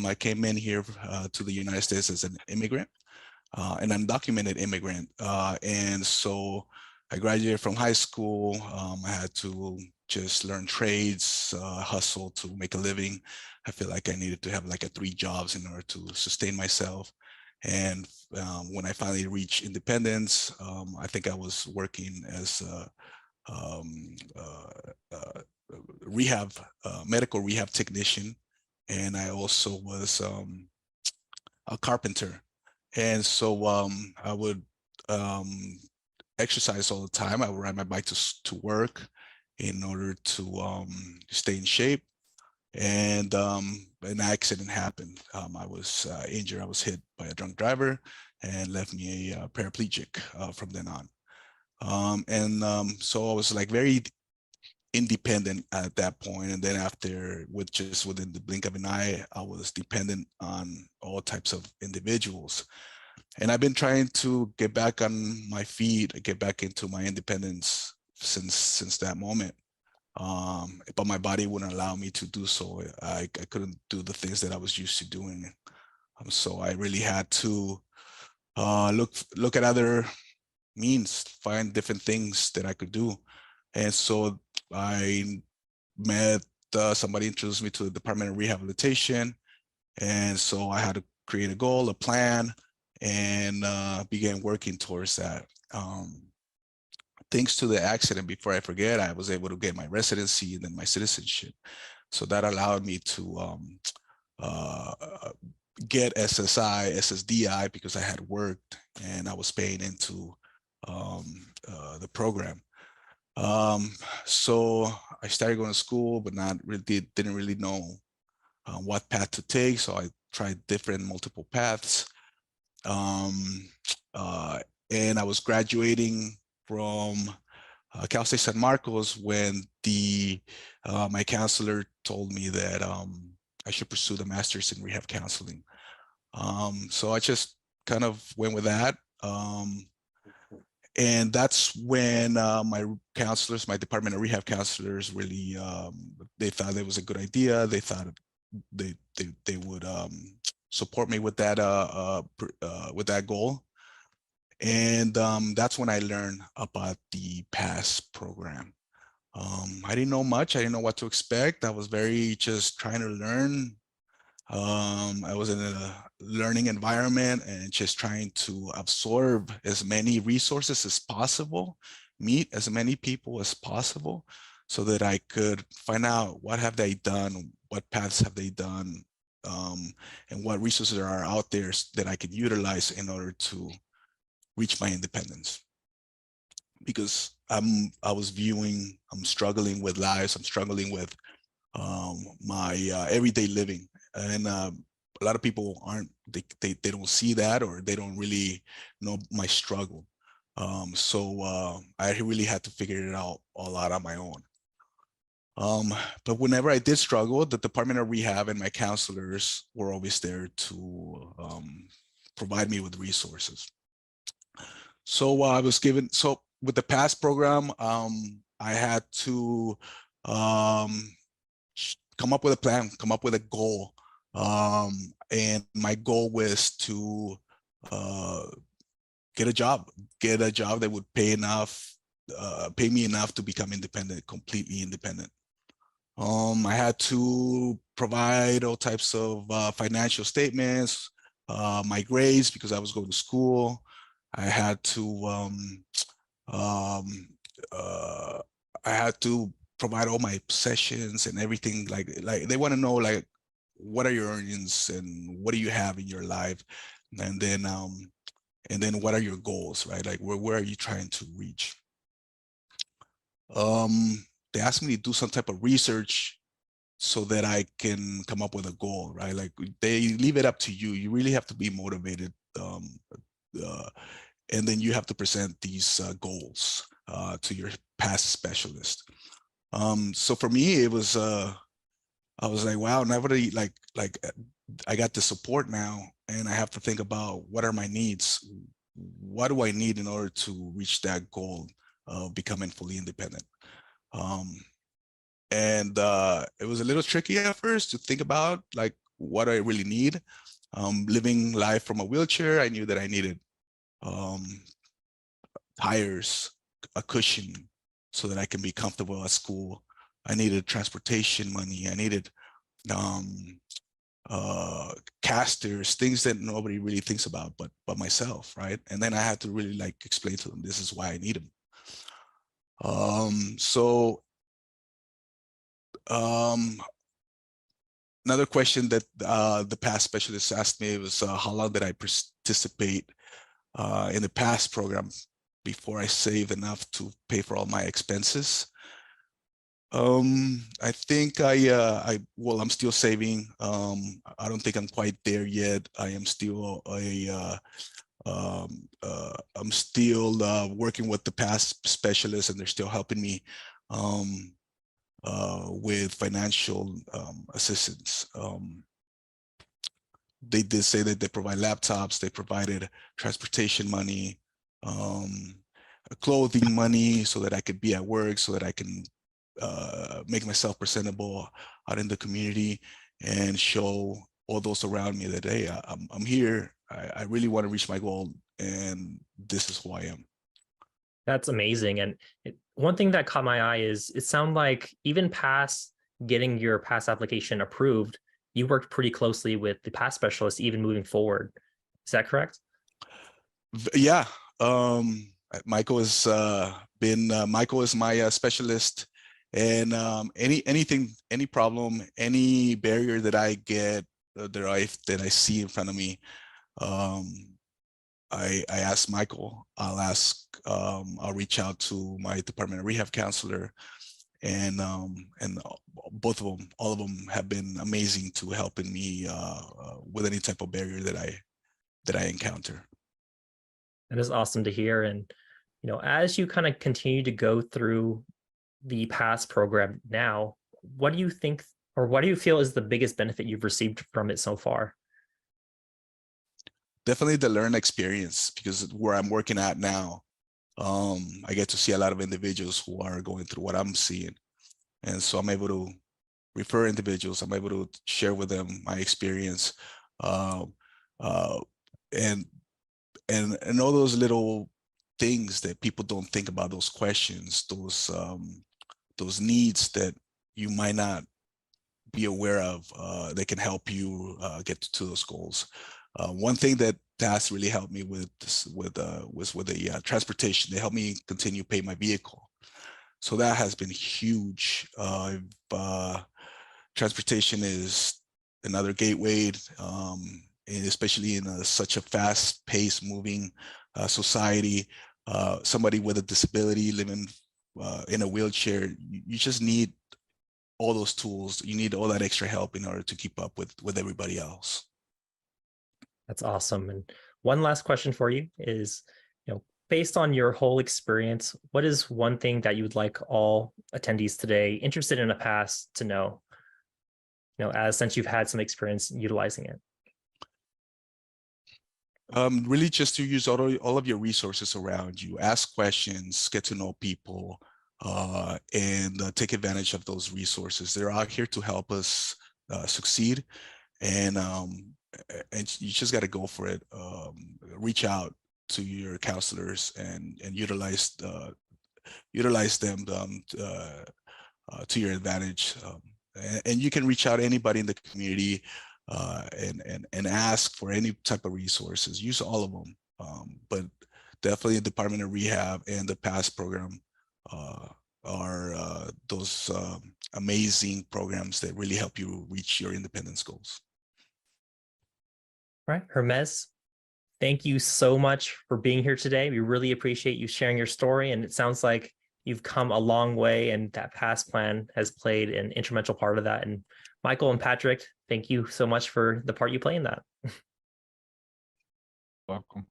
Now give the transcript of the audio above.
I came in here to the United States as an immigrant, an undocumented immigrant. And so I graduated from high school. I had to just learn trades, hustle to make a living. I feel like I needed to have like a 3 jobs in order to sustain myself. And when I finally reached independence, I think I was working as a rehab, medical rehab technician. And I also was a carpenter. And so I would um, exercise all the time. I would ride my bike to work in order to stay in shape. And an accident happened. I was injured. I was hit by a drunk driver and left me a paraplegic from then on. So I was like very independent at that point. And then after, with just within the blink of an eye, I was dependent on all types of individuals. And I've been trying to get back on my feet, get back into my independence since that moment. But my body wouldn't allow me to do so. I couldn't do the things that I was used to doing. So I really had to look at other means, find different things that I could do. And so I met somebody introduced me to the Department of Rehabilitation. And so I had to create a goal, a plan, and began working towards that. Thanks to the accident, before I forget, I was able to get my residency and then my citizenship. So that allowed me to uh, get SSI, SSDI, because I had worked and I was paying into the program. So I started going to school, but didn't really know what path to take. So I tried different multiple paths. Um, uh, and I was graduating from Cal State San Marcos when my counselor told me that I should pursue the master's in rehab counseling. So I just kind of went with that. And that's when my counselors, my Department of Rehab counselors, really they thought it was a good idea. They thought they would support me with that goal. And that's when I learned about the PASS program. I didn't know much. I didn't know what to expect. I was very just trying to learn. I was in a learning environment and just trying to absorb as many resources as possible, meet as many people as possible, so that I could find out what have they done, what paths have they done, and what resources are out there that I could utilize in order to reach my independence. Because I'm struggling with lives, I'm struggling with my everyday living. And a lot of people they don't see that, or they don't really know my struggle. So I really had to figure it out all out on my own. But whenever I did struggle, the Department of Rehab and my counselors were always there to provide me with resources. So I was given, so with the PASS program, I had to come up with a plan, come up with a goal. And my goal was to get a job that would pay me enough to become independent, completely independent. I had to provide all types of financial statements, my grades, because I was going to school. I had to um, uh, I had to provide all my possessions and everything. Like they want to know, like, what are your earnings and what do you have in your life, and then what are your goals, right? Like where are you trying to reach? They asked me to do some type of research so that I can come up with a goal, right? Like they leave it up to you. You really have to be motivated. Uh, and then you have to present these goals to your PASS specialist. So for me, it was I was like, wow, now I got the support now, and I have to think about what are my needs. What do I need in order to reach that goal of becoming fully independent? And it was a little tricky at first to think about, like, what do I really need? Living life from a wheelchair, I knew that I needed tires, a cushion, so that I can be comfortable at school. I needed transportation money. I needed casters, things that nobody really thinks about but myself, right? And then I had to really like explain to them, this is why I need them. Another question that the past specialist asked me was, how long did I participate in the past program before I saved enough to pay for all my expenses? I think well, I'm still saving. I don't think I'm quite there yet. I am still I'm still working with the past specialists, and they're still helping me with financial assistance. They did say that they provide laptops, they provided transportation money, clothing money, so that I could be at work, so that I can make myself presentable out in the community and show all those around me that, hey, I'm here. I really want to reach my goal, and this is who I am. That's amazing. And one thing that caught my eye is it sounded like even past getting your pass application approved, you worked pretty closely with the pass specialist, even moving forward. Is that correct? Yeah. Michael has Michael is my specialist, and any problem, any barrier that I get, that I see in front of me, I ask Michael. I'll reach out to my department of rehab counselor, and both of them, all of them, have been amazing to helping me with any type of barrier that I encounter. That is awesome to hear. And as you kind of continue to go through the pass program now, what do you think, or what do you feel is the biggest benefit you've received from it so far? Definitely the learned experience, because where I'm working at now, I get to see a lot of individuals who are going through what I'm seeing. And so I'm able to refer individuals, I'm able to share with them my experience. Uh, uh, and all those little things that people don't think about, those questions, those needs that you might not be aware of, that can help you get to those goals. One thing that TAS really helped me with was with the transportation. They helped me continue pay my vehicle, so that has been huge. Transportation is another gateway, and especially in such a fast-paced, moving society. Somebody with a disability living in a wheelchair, you just need all those tools. You need all that extra help in order to keep up with everybody else. That's awesome. And one last question for you is, based on your whole experience, what is one thing that you would like all attendees today interested in a pass to know, as since you've had some experience utilizing it? Really just to use all of your resources around you, ask questions, get to know people, and take advantage of those resources. They're out here to help us succeed, and you just got to go for it. Reach out to your counselors and utilize them to your advantage. And you can reach out to anybody in the community and ask for any type of resources. Use all of them, but definitely the Department of Rehab and the PASS program are those amazing programs that really help you reach your independence goals. All right, Hermes, thank you so much for being here today. We really appreciate you sharing your story, and it sounds like you've come a long way, and that PASS plan has played an instrumental part of that. And Michael and Patrick, thank you so much for the part you play in that. Welcome.